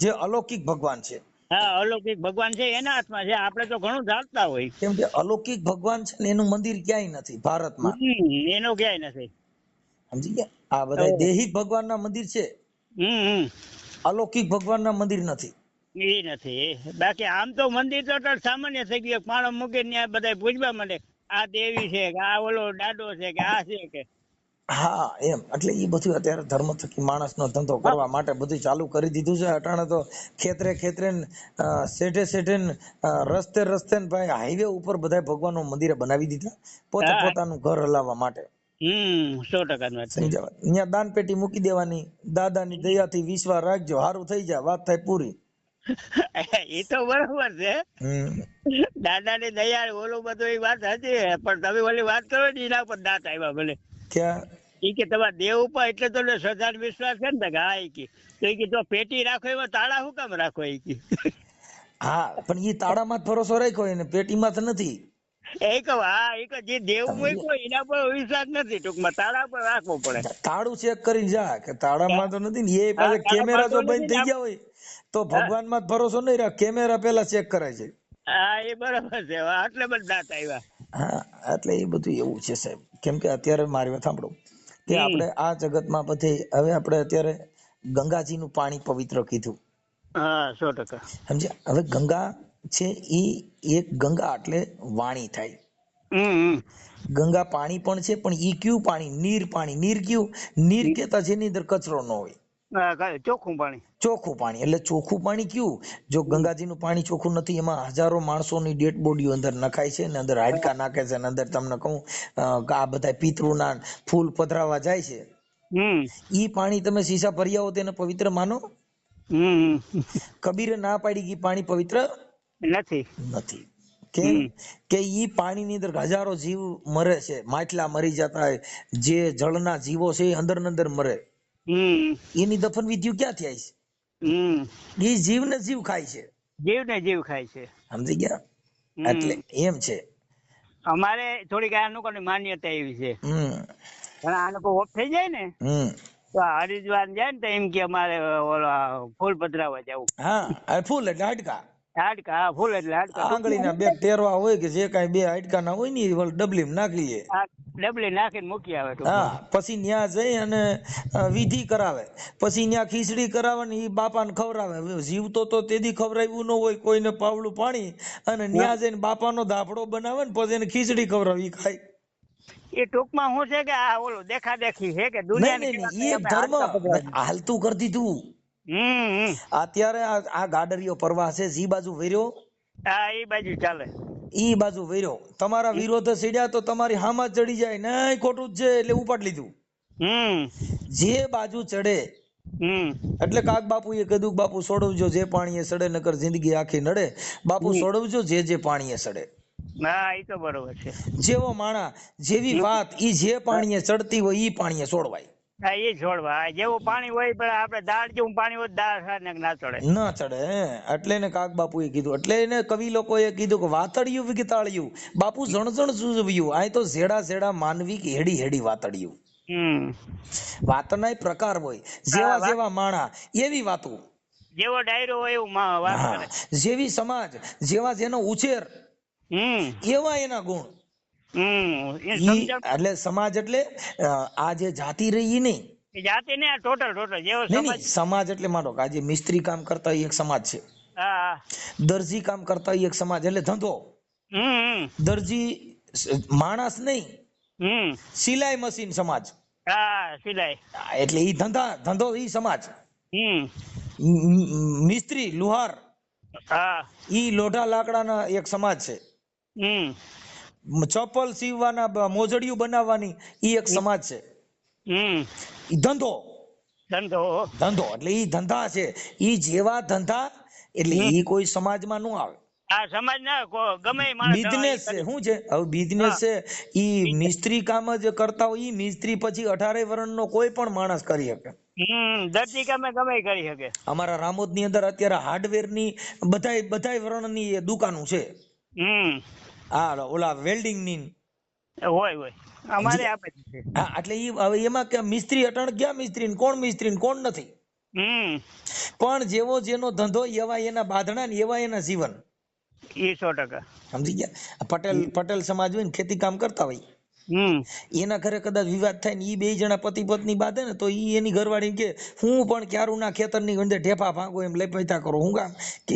જે અલૌકિક ભગવાન છે. હા, અલૌકિક ભગવાન છે એના હાથમાં છે. આપણે તો ઘણું ધારતા હોય. કેમ કે અલૌકિક ભગવાન છે ને એનું મંદિર ક્યાંય નથી ભારતમાં. એનો ક્યાંય નથી. સમજી ગયા? આ બધા દૈહિક ભગવાનના મંદિર છે. અલૌકિક ભગવાનના મંદિર નથી. એ નથી. બાકી આમ તો મંદિર તો સામાન્ય થઈ ગયું. માણસ મૂકે ત્યાં બધા પૂજવા માંડે, આ દેવી છે કે આ ઓલો દાડો છે કે આ છે કે. હા એમ. એટલે એ બધું અત્યારે ધર્મ થકી માણસનો ધંધો કરવા માટે બધું ચાલુ કરી દીધું છે. અટાણે તો ખેતરે ખેતરે શેઠે શેઠે રસ્તે રસ્તે ભાઈ હાઈવે ઉપર બધા ભગવાનનો મંદિરે બનાવી દીધા પોતે પોતાનું ઘર હલાવવા માટે. 100% સમજાવ. અહીંયા દાન પેટી મૂકી દેવાની, દાદાની દયાથી વિશ્વાસ રાખજો, સારું થઈ જાય, વાત થાય પૂરી. એ તો બરોબર છે. દાદાની દયા ઓલું બધું એ વાત હતી, પણ તમે ઓલી વાત કરો ને એના પર દાંત આવ્યા ભલે. ક્યાં? ઈ કે તમારા દેવ ઉપર એટલે તો શ્રદ્ધા વિશ્વાસ છે ને. હા ઈ કે તો પેટી રાખો એમાં તાળા શું કામ રાખો ઈ કે. હા પણ એ તાળામાં જ ભરોસો રાખ્યો એને, પેટીમાં તો નથી. એ કહું હા, એ કે જે દેવ મૂક્યો એના પર વિશ્વાસ નથી, ટૂંકમાં તાળા પર રાખવો પડે. તાળું ચેક કરી જા કે તાળામાં તો નથી ને. એ પાસે કેમેરા જો બંધ થઈ ગયા હોય તો ભગવાનમાં જ ભરોસો નહીં રાખ, કેમેરા પેલા ચેક કરાય છે. હા એ બરોબર છે. આટલે બધા દાંત આવ્યા. હા એટલે એ બધું એવું છે સાહેબ. કેમ કે અત્યારે મારી વાત સાંભળો કે આપણે આ જગતમાં બધે હવે આપણે અત્યારે ગંગાજીનું પાણી પવિત્ર કીધું. હા 100%. સમજ્યા? હવે ગંગા છે ઈ એક ગંગા એટલે વાણી થાય. ગંગા પાણી પણ છે, પણ ઈ કયું પાણી? નીર પાણી. નીર કયું? નીર કેતા જેની અંદર કચરો ન હોય, ચોખ્ખું પાણી. ચોખ્ખું પાણી. એટલે ચોખ્ખું પાણી કયું? જો ગંગાજીનું પાણી ચોખ્ખું નથી, એમાં હજારો માણસોની ડેડ બોડીઓ અંદર નખાય છે ને, અંદર હાડકા નાખે છે ને, અંદર તમને કહું આ બધા પિતૃના ફૂલ પધરાવા જાય છે. ઈ પાણી તમે સીસા ભરી આવો તેને પવિત્ર માનો? કબીરે ના પાડી કે પાણી પવિત્ર નથી. કેમ? કે ઈ પાણીની અંદર હજારો જીવ મરે છે, માછલા મરી જતા હોય, જે જળના જીવો છે એ અંદર ને અંદર મરે. એની દફન વિધિ ક્યાં થાય છે? એ જીવ ને જીવ ખાય છે. જીવ ને જીવ ખાય છે. સમજી ગયા? એટલે એમ છે. અમારે થોડીક આ લોકોની માન્યતા એવી છે, ઘણા આ લોકો ઓફ થઈ જાય ને તો હરિદ્વાર જાય ને તો એમ કે અમારે ફૂલ પધરાવા જવું. હા ફૂલ એટલે હાડકા. હાડકા ફૂલ એટલે હાડકા. આંગળીના બે ટેરવા હોય કે જે કઈ બે હાડકા ના હોય ને ડબલી નાખી લે. ડબલી નાખીને મૂકી આવે. હા પછી ન્યા જઈ અને વિધિ કરાવે, પછી ન્યા ખીચડી કરાવે ને એ બાપાને ખવડાવે. જીવતો તો તેથી ખવડાવ્યું ન હોય કોઈને પાવડું પાણી, અને ન્યા જઈને બાપાનો દાફડો બનાવે ને પછી એને ખીચડી ખવડાવે, ખાય. એ ટૂંકમાં શું છે કે આ ઓલું દેખા દેખી છે કે દુનિયાની એ ધર્મ હાલતું કરી દીધું. અત્યારે આ ગાડરિયો પ્રવાહ છે, જી બાજુ વેર્યો, હા એ બાજુ ચાલે. ઈ બાજુ વેર્યો, તમારા વિરોધ સીડ્યા તો તમારી હામાં ચડી જાય, નહીં ખોટું જ છે એટલે ઉપાડી લીધું. જે બાજુ ચડે એટલે કાક બાપુ એ કીધું બાપુ સોડવજો જે પાણીએ સડે, નકર જિંદગી આખી નડે. બાપુ સોડવજો જે પાણીએ સડે. હા એ તો બરોબર છે. જેવો માણા જેવી વાત, ઈ જે પાણીએ ચડતી હોય ઈ પાણીએ સોડવાય. હા એ છોડવા જેવું પાણી હોય, પણ આપણે દાળ જેવું પાણી હોય દાળ ના ચડે, ના ચડે. એટલે ને કાક બાપુ એ કીધું, એટલે એને કવિ લોકોએ કીધું કે વાતળિયું વિગતાળિયું બાપુ જણજણ સૂઝવ્યું. આ તો ઝેડા ઝેડા માનવી કે હેડી હેડી વાતળિયું. વાતના પ્રકાર હોય, જેવા જેવા માણા એવી વાતો, જેવો ડાયરો હોય એવું વાત કરે. જેવી સમાજ, જેવા જેનો ઉછેર એવા એના ગુણ. એટલે સમાજ એટલે આ જે જાતિ રહી નહીં, જાતિ ને ટોટલ જેવો સમાજ એટલે માનો કે આજે મિસ્ત્રી કામ કરતા એક સમાજ છે, દરજી કામ કરતા એક સમાજ એટલે ધંધો. દરજી માણસ નહીં, સિલાઈ મશીન સમાજ. સિલાઈ એટલે ઈ ધંધો ઈ સમાજ. મિસ્ત્રી લુહાર ઈ લોઢા લાકડાના એક સમાજ છે. ચપ્પલ સીવવાના મોજડીયું બનાવવાની ઈ એક સમાજ છે. ધંધો એટલે ઈ ધંધા છે. ઈ જેવા ધંધા એટલે ઈ કોઈ સમાજમાં ન આવે. આ સમાજ ના ગમે એ માણસ બિઝનેસ છે શું છે હવે બિઝનેસ છે ઈ મિસ્ત્રી કામ જ કરતા હોય ઈ મિસ્ત્રી પછી 18 વર્ષનો કોઈ પણ માણસ કરી શકે. ધરતી કામે ગમે કરી શકે. અમારા રામોદ ની અંદર અત્યારે હાર્ડવેર ની બધાય વર્ણની દુકાનો છે. હા ઓલા વેલ્ડિંગ ની હોય અમારે આપે છે. હા એટલે ઈ હવે એમાં કે મિસ્ત્રી અટણ ગયા મિસ્ત્રી ને કોણ નથી. પણ જેવો જેનો ધંધો એવા એના બાંધણા ને એવા એના જીવન. એ 100%. સમજી ગયા. પટેલ સમાજ હોય ને ખેતી કામ કરતા હોય એના ઘરે કદાચ વિવાદ થાય ને ઈ 2 જણા પતિ પત્ની બાંધે ને તો ઈ એની ઘરવાળી કે હું પણ ક્યારું ના ખેતર ની અંદર ઢેફા ભાગો એમ લેપતા કરો હું કામ કે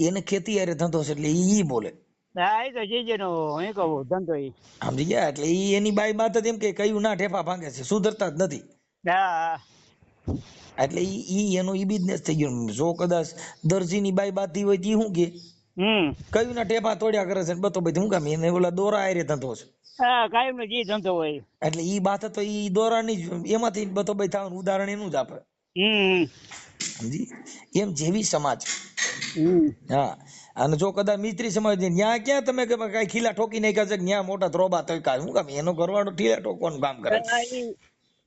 એને ખેતી હારે ધંધો છે એટલે ઈ બોલે. હા એ તો જીજેનો હું કહું ધંધો ઈ. સમજી ગયા એટલે ઈ એની બાઈ બાત જ એમ કે કયું ના ઢેફા ભાંગે છે સુધરતા જ નથી. હા એટલે ઈ એનો ઈ બિઝનેસ થઈ ગયો. જો કદાચ દરજીની બાઈ બાતી હોય તી શું કે કયું ના ટેપા તોડ્યા કરે છે બતો બધી હું કામ એને ઓલા દોરા આરે ધંધો છે. હા કાયમ નો જી ધંધો હોય એટલે ઈ બાત તો ઈ દોરાની એમાંથી બતો બઈ થવાનું ઉદાહરણ એનું જ આપે. સમજી એમ જેવી સમાજ. હા અને જો કદાચ મિસ્ત્રી સમાજ ન્યા ક્યાં તમે કે કઈ ખીલા ઠોકી નાખ્યા છે ન્યા મોટા ધ્રોબા તોય હું કામ એનો ઘરવાળો ઠીલા ઠોકવાનું કામ કરે.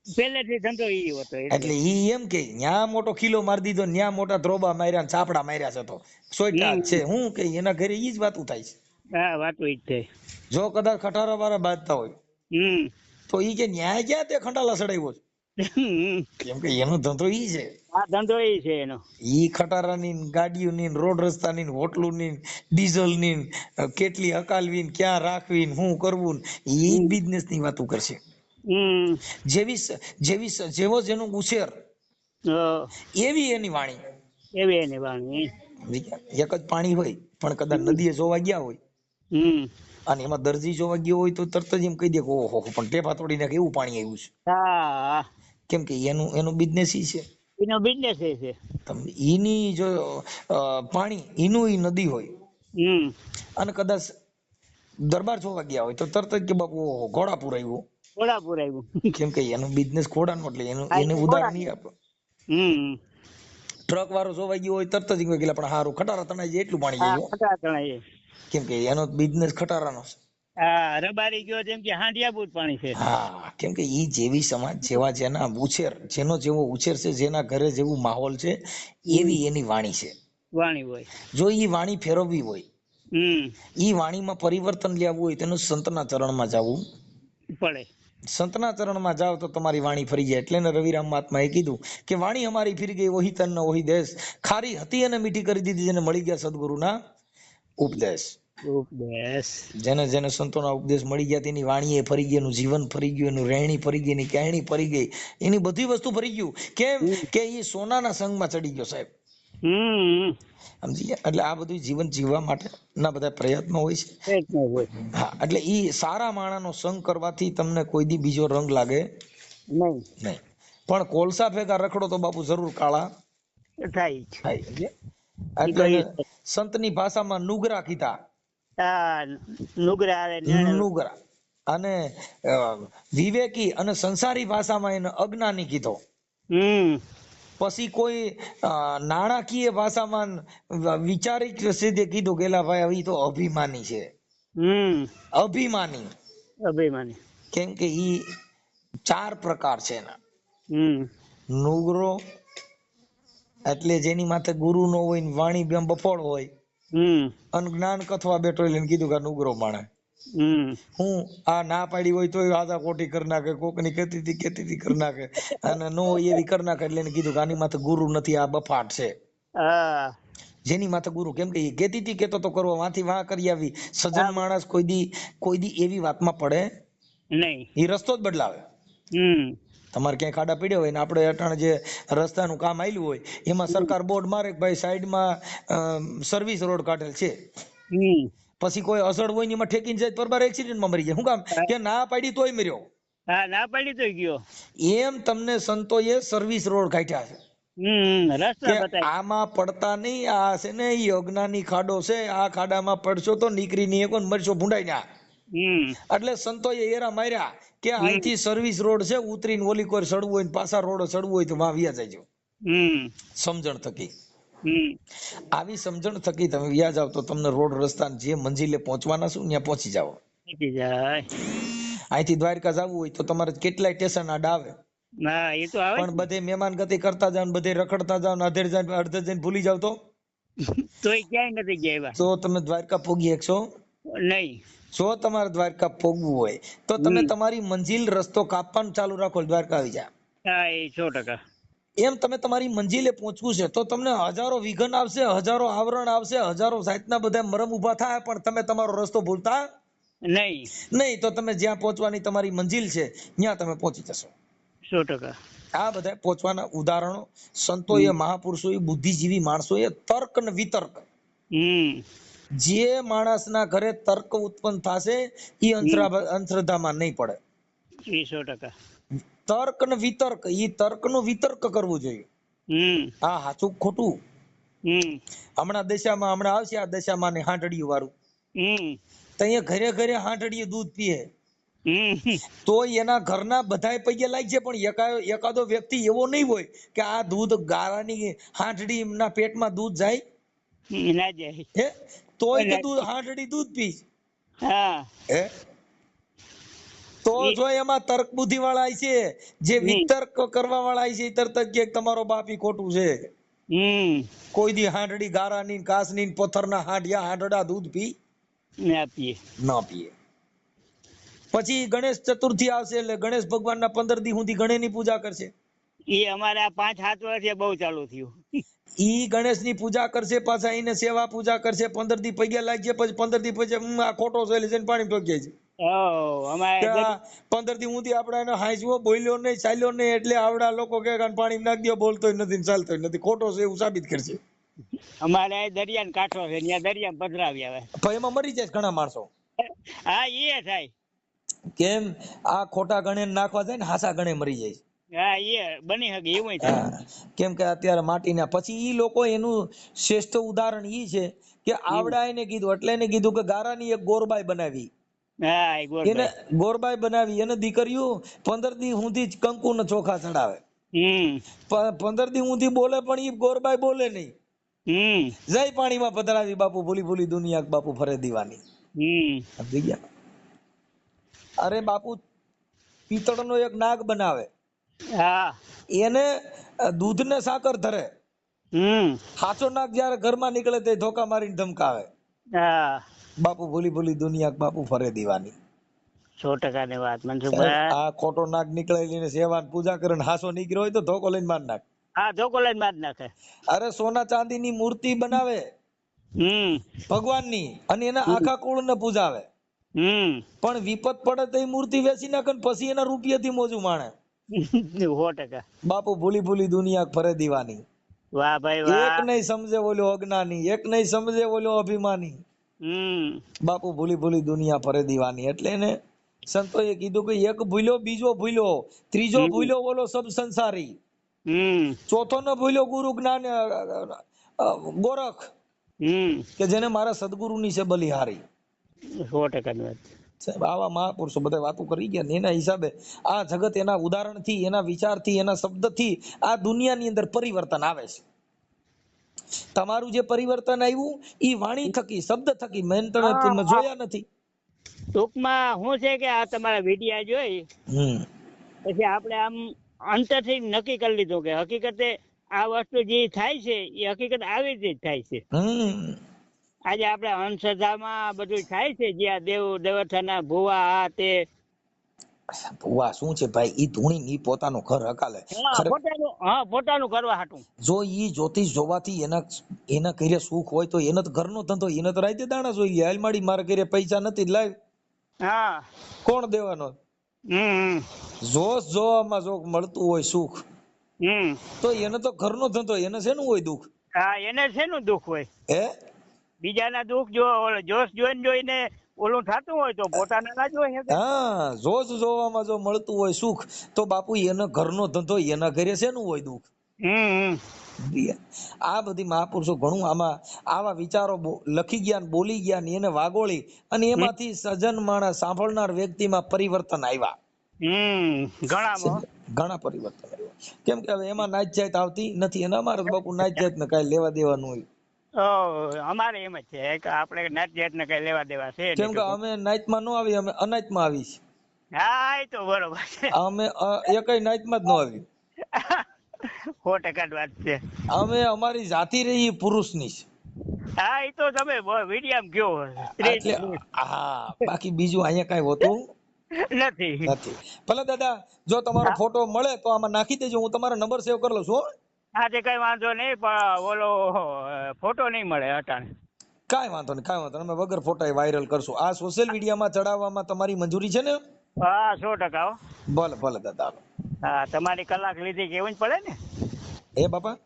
પહેલેથી ધંધો ઈ હતો એટલે ઈ એમ કે ન્યા મોટો ખીલો મારી દીધો ન્યા મોટા ધ્રોબા માર્યા છાપડા માર્યા છે તો સોઈટા છે હું કે એના ઘરે ઈ જ વાતું થાય છે. હા વાતું ઈ જ થાય. જો કદાચ ખટારા વાળા બાંધતા હોય તો ઈ કે ન્યાય ક્યાં તે ખંડાલા સડાવ્યો છે કેમ કે એનો ધંધો ઈ છે. આ ધંધો ઈ છે એનો. ઈ ખટારાની ગાડીઓની રોડ રસ્તાની હોટલોની ડીઝલની કેટલી હકાલવી ક્યાં રાખવી શું કરવું ઈ બિઝનેસ ની વાતો કરશે. જેવો જેનો ઉછેર એવી એની વાણી. એક જ પાણી હોય પણ કદાચ નદીએ જોવા ગયા હોય અને એમાં દરજી જોવા ગયો હોય તો તરત જ એમ કહી દે કે ઓહો પણ ટેપા તોડી નાખે એવું પાણી આવ્યું છે. કેમ કે એનું બિઝનેસ ઈ છે. એનો બિઝનેસ છે. ઈની જો પાણી ઈનું ઈ નદી હોય અને કદાચ દરબાર જોવા ગયા હોય તો તરત જ કે બાપુ ઓહો ઘોડાપુર આવ્યું. કેમ કે એનો બિઝનેસ ઘોડાનો એટલે એને ઉદાહરણ નહીં આપે. ટ્રક વાળો જોવા ગયો હોય તરત જ કે પણ હારું ખટારા તણાઈ જાય એટલું પાણી જાય કેમ કે એનો બિઝનેસ ખટારાનો છે. રબારી ગયો જેમ કે હાંડિયાબૂત પાણી છે. હા કેમ કે ઈ જેવી સમાજ જેવા જેના ઉછેર જેનો જેવો ઉછેર છે જેના ઘરે જેવું માહોલ છે એવી એની વાણી છે. વાણી હોય જો ઈ વાણી ફેરવવી હોય ઈ વાણીમાં પરિવર્તન લેવું હોય તેનું સંતના ચરણમાં જવું પડે. સંતના ચરણમાં જાવ તો તમારી વાણી ફરી જાય. એટલે રવિરામ મહાત્માએ કીધું કે વાણી અમારી ફરી ગઈ ઓહી તન ઓહી દેશ ખારી હતી અને મીઠી કરી દીધી જેને મળી ગયા સદગુરુના ઉપદેશ. જેને જેને સંતોના ઉપદેશ મળી ગયા તેની વાણી એ ફરી ગઈ એનું જીવન ફરી ગયું એનું રહેણી ફરી ગઈ એની કહેણી ફરી ગઈ એની બધી વસ્તુ ફરી ગયું. કેમ કે એ સોનાના સંગમાં ચડી ગયો સાહેબ. સમજી ગયા. એટલે આ બધું જીવન જીવવા માટે ના બધા પ્રયત્નો હોય છે. હા એટલે ઈ સારા માણાનો સંગ કરવાથી તમને કોઈ દી બીજો રંગ લાગે નહીં. પણ કોલસા ભેગા રખડો તો બાપુ જરૂર કાળા થાય. એટલે સંતની ભાષામાં નુગરા કીધા. નુગરા અને વિવેકી અને સંસારી ભાષામાં એને અજ્ઞાની કીધો. પછી કોઈ નાણાકીય ભાષામાં વિચારિક સીધે કીધું કે ભાઈ હવે તો અભિમાની છે. અભિમાની કેમ કે ઈ 4 પ્રકાર છે એના. નુગરો એટલે જેની માથે ગુરુ નો હોય ને વાણી બફોળ હોય અને જ્ઞાન કથવા બેઠો એટલે કીધું કે નુગરો માણે. હું આ ના પાડી હોય તો આધા કોટી કરી નાખે કોકની કેતી કરી નાખે અને નો એવી કરી નાખે એટલે કીધું કે આની માથે ગુરુ નથી આ બફાટ છે. જેની માથે ગુરુ કેમ કે કેતી કેતો તો કરવા વાંથી વાં કરી આવી સજ્જન માણસ કોઈ દી એવી વાતમાં પડે નહીં. એ રસ્તો જ બદલાવે. તમારે ક્યાંય ખાડા પડ્યા હોય ને આપણે અટાણે જે રસ્તાનું કામ આવેલું હોય એમાં સરકાર બોર્ડ મારે કે ભાઈ સાઈડમાં સર્વિસ રોડ કાઢેલ છે. પછી કોઈ અસડ હોય ને એમાં ઠેકીને જાય પરબાર એક્સિડન્ટમાં મરી જાય. શું કામ કે ના પાડી તોય મર્યો. ના પાડી તોય ગયો. એમ તમને સંતોએ સર્વિસ રોડ કાઢ્યા છે. આમાં પડતા નહીં. આ છે ને ઈ અજ્ઞાની ખાડો છે. આ ખાડામાં પડશો તો નીકળી નહીં શકો મરશો ભૂંડાઈ ના. એટલે સંતોએ એરા માર્યા કે અહીંથી સર્વિસ રોડ છે ઉતરીને ઓલી કોઈ ચડવું હોય પાછા રોડ ચડવું હોય તો વાં વ્યા જાય સમજણ થકી. આવી સમજણ થકી તમે વ્યા જાવ તો તમને રોડ રસ્તા જે મંજિલે પહોંચવાના છો ત્યાં પહોંચી જાવ. અહીંથી દ્વારકા જવું હોય તો તમારે કેટલાય સ્ટેશન આડા આવે, પણ બધે મહેમાન ગતિ કરતા જાવ, બધે રખડતા જાવ, અડધે જઈને ભૂલી જાવ તો ક્યાંય નથી ગયા તો તમે દ્વારકા પોગી શકશો નહીં. જો તમારે દ્વારકા પોગવું હોય તો તમે તમારી મંજિલ રસ્તો કાપવાનું ચાલુ રાખો, દ્વારકા આવી જાય. 100%. એમ તમે તમારી મંજિલે પહોંચવું છે તો તમને હજારો વિઘન આવશે, હજારો આવરણ આવશે, હજારો જાતના બધા મરમ ઉભા થાય, પણ તમે તમારો રસ્તો ભૂલતા નહીં તો તમે જ્યાં પહોંચવાની તમારી મંજિલ છે ત્યાં તમે પહોંચી જશો. 100%. આ બધા પહોંચવાના ઉદાહરણો સંતોએ, મહાપુરુષોએ, બુદ્ધિજીવી માણસોએ તર્ક ને વિતર્ક, જે માણસના ઘરે તર્ક ઉત્પન્ન થશે એ અંધશ્રદ્ધામાં નહીં પડે. 100%. તર્ક ને વિતર્ક, એ તર્ક નું વિતર્ક કરવું જોઈએ. હા, સાચું ખોટું. હમણાં આવશે આ દશામાં ને હાંડડિયું વાળું, તો અહીંયા ઘરે ઘરે હાંડડિયું દૂધ પીએ તો એના ઘરના બધાય પૈયે લાગી છે, પણ એકાદો વ્યક્તિ એવો નહીં હોય કે આ દૂધ ગાળાની હાંડડી ના પેટમાં દૂધ જાય હે તોય કે દૂધ હાંડડી દૂધ પી હે. તો જો એમાં તર્ક બુદ્ધિ વાળા છે, જે વિતર્ક કરવા વાળા છે, તરત જ કે તમારો બાપી ખોટું છે. કોઈ દી હાંડડી ગારાની, કાસની, પથ્થરના હાંડિયા હાંડડા દૂધ પી ના પીએ. પછી ગણેશ ચતુર્થી આવશે એટલે ગણેશ ભગવાનના 15 દી સુધી ગણેશની પૂજા કરશે. એ અમારા 5-7 વર્ષે બહુ ચાલુ થયું. ઈ ગણેશની પૂજા કરશે, પાછા એને સેવા પૂજા કરશે, 15 દી પગે લાગશે, પછી 15 દી પછી આ ખોટો છે એટલે જઈને પાણી ઠોકી છે. 15 દી સુધી આપણે એને હાંસવો, બોલ્યો નહીં, ચાલ્યો નહીં, એટલે આવડા લોકો કે પાણી નાખી દો, બોલતોય નથી, ચાલતોય નથી, ખોટો છે એવું સાબિત કરશે. અમારે દરિયાનો કાંઠો છે, ત્યાં દરિયા પધરાવી આવે, પણ એમાં મરી જાય ઘણા માણસો. હા, એ થાય. કેમ? આ ખોટા ગણે નાખવા જાય ને હાસા ગણે મરી જાય. હા, એ બની શકે એવું થાય. કેમ કે અત્યારે માટીના પછી ઈ લોકો એનું શ્રેષ્ઠ ઉદાહરણ ઈ છે કે આવડા એને કીધું એટલે એને કીધું કે ગારાની એક ગોરબાઈ બનાવી. એને ગોરબાઈ બનાવી, એને દીકરીઓ 15 દી સુધી કંકુ ને ચોખા ચડાવે, 15 દી સુધી બોલે પણ ઈ ગોરબાઈ બોલે નહીં. જય પાણીમાં પધરાવી બાપુ, ભૂલી ભૂલી દુનિયા બાપુ ફરે દીવાની. અરે બાપુ પિત્તળનો એક નાગ બનાવે, એને દૂધ ને સાકર ધરે, સાચો નાગ જયારે ઘરમાં નીકળે તે ધોકા મારીને ધમકાવે. બાપુ ભૂલી ભૂલી દુનિયા બાપુ ફરે દીવાની. 100% ની વાત મનસુખભાઈ. આ ખોટો નાગ નીકળેલી સેવા પૂજા કરે, હાસો નીકળ્યો હોય તો ધોકો લઈને માર નાખ. ધોકો લઈને માર નાખે. અરે સોના ચાંદી ની મૂર્તિ બનાવે ભગવાનની, અને એના આખા કુળ ને પૂજાવે, પણ વિપત પડે તો એ મૂર્તિ વેચી નાખે, પછી એના રૂપિયાથી મોજું માણે. 100%. બાપુ ભૂલી ભૂલી દુનિયા ફરે દીવાની. વાહ ભાઈ વાહ. એક નહીં સમજે બોલ્યો અજ્ઞાની, એક નહીં સમજે બોલ્યો અભિમાની. બાપુ ભૂલી ભૂલી દુનિયા ફરે દીવાની. એટલે એને સંતોએ કીધું કે એક ભૂલ્યો બીજો ભૂલ્યો, ત્રીજો ભૂલ્યો બોલો સબ સંસારી, ચોથો ન ભૂલ્યો ગુરુ જ્ઞાન ગોરખ, કે જેને મારા સદગુરુની છે બલિહારી. 100% ની વાત. આવા મહાપુરુષો બધા વાતો કરી ગયા ને એના હિસાબે આ જગત એના ઉદાહરણથી, એના વિચારથી, એના શબ્દથી આ દુનિયાની અંદર પરિવર્તન આવે છે. તમારું જે પરિવર્તન આવ્યું ઈ વાણી થકી, શબ્દ થકી, મેં તમે જોયા નથી. ટૂંકમાં શું છે કે આ તમારા વિડિયા જોઈ પછી આપણે આમ અંતરથી નક્કી કરી લીધું કે હકીકતે આ વસ્તુ જે થાય છે એ હકીકત આવી રીતે જ થાય છે. આજે આપણે અંધશ્રદ્ધામાં બધું થાય છે, જ્યાં દેવથાના ભુવા આ તે. ભુવા શું છે ભાઈ? ઈ ધૂણી ઈ પોતાનું ઘર હકાલે, પોતાનું કરવા હાટું. જો ઈ જ્યોતિષ જોવાથી એના ઘરે સુખ હોય તો એને તો ઘરનો ધંધો, એને તો રાતે દાણા જોઈ લે. હાલમાડી મારા ઘરે પૈસા નથી લાવ, કોણ દેવાનો? જોશ જોવામાં જો મળતું હોય સુખ તો એને તો ઘરનો ધંધો, એને શેનું હોય દુઃખ? એને શેનું દુઃખ હોય? હે, બીજાના દુઃખ જોશ જોઈને ઓલું થતું હોય તો પોતાના ના જોઈ શકે. હા, જોશ જોવામાં જો મળતું હોય સુખ તો બાપુ એનો ઘરનો ધંધો, એના ઘરે શેનું હોય દુઃખ? આ બધી મહાપુરુષો ઘણું આમાં આવા વિચારો લખી ગયા, બોલી ગયા, એને વાગોળી, અને એમાંથી સજ્જન માણસ સાંભળનાર વ્યક્તિમાં પરિવર્તન આવ્યા. ઘણા પરિવર્તન આવ્યા. કેમ કે હવે એમાં નાચ જાત આવતી નથી, અને અમારે તો બાપુ નાચ જાત ને કઈ લેવા દેવાનું હોય. અમારે એમ જ છે કે આપણે નાચ જાત ને કઈ લેવા દેવા છે કેમ કે અમે નાચમાં ન આવી, અમે અનાચમાં આવી છે. હા એ તો બરોબર છે, અમે એકય નાચમાં જ ન આવી. 100% વાત છે. અમે અમારી જાતિ રહી પુરુષની છે. હા એ તો તમે વિડીયામ કયો એટલે હા, બાકી બીજું અહીંયા કઈ હોતું નથી. ભલે દાદા, જો તમારો ફોટો મળે તો આમાં નાખી દેજો, હું તમારો નંબર સેવ કરી લઉં છું. હા તે કઈ વાંધો નહીં, પણ ઓલો ફોટો નહીં મળે અટાણે. કાંઈ વાંધો નહીં, અમે વગર ફોટા વાયરલ કરશું. આ સોશિયલ મીડિયામાં ચડાવવામાં તમારી મંજૂરી છે ને? હા 100%. ભલે ભલે દાદા. હા તમારી કલાક લીધી કેવું જ પડે ને. એ બાપા,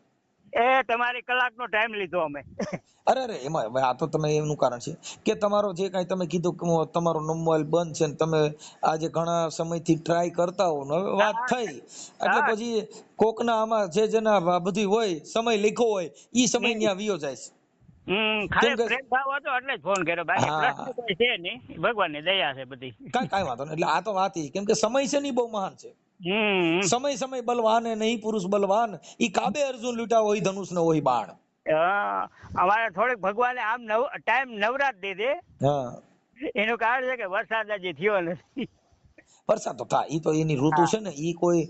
તમારી કલાકનો ટાઈમ લીધો અમે. અરે એમાં આ તો તમે એનું કારણ છે કે તમારો જે કાંઈ તમે કીધું કે તમારો મોબાઈલ બંધ છે ને તમે આજે ઘણા સમયથી ટ્રાય કરતા હો, હવે વાત થઈ એટલે પછી કોકના આમાં જે જેના બધી હોય સમય લખ્યો હોય ઈ સમય ત્યાં વિયો જાય છે. ખાલી પ્રેમ ભાવ હતો એટલે જ ફોન કર્યો, બાકી પ્રશ્ન કોઈ છે નહીં, ભગવાનની દયા છે બધી. કાંઈ વાંધો નહીં. એટલે આ તો વાત કેમ કે સમય છે ને બહુ મહાન છે. સમય બલવાન હે નહીં પુરુષ બલવાન, ઈ કાબે અર્જુન લૂટા હોય ધનુષ ન હોય બાણ. અમારે થોડીક ભગવાને આમ ટાઈમ નવરાત દીધી. એનું કારણ છે કે વરસાદ હજી થયો નથી. વરસાદ તો થાય, ઈ તો એની ઋતુ છે ને, ઈ કોઈ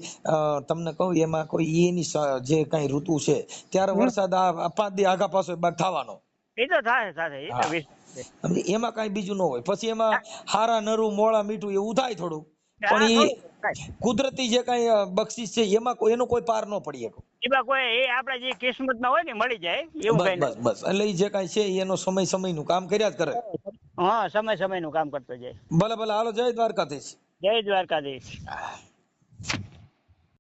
તમને કહું એમાં કોઈ એની જે કઈ ઋતુ છે ત્યારે વરસાદ આ 5 દી આગા પાછો થવાનો. એ તો થાય સાથે, એમાં કઈ બીજું ન હોય. પછી એમાં હારા નરું મોળા મીઠું એવું થાય થોડું, પણ ઈ કુદરતી જે કઈ બક્ષિસ છે એમાં એનો કોઈ પાર ન પડી શકે. એમાં કોઈ એ આપણે જે કિસ્મતમાં હોય ને મળી જાય એવું કઈ. બસ એટલે જે કઈ છે એનો સમયનું કામ કર્યા જ કરે. હા સમયનું કામ કરતો જાય. ભલે હાલો, જય દ્વારકાધીશ. જય દ્વારકાધીશ.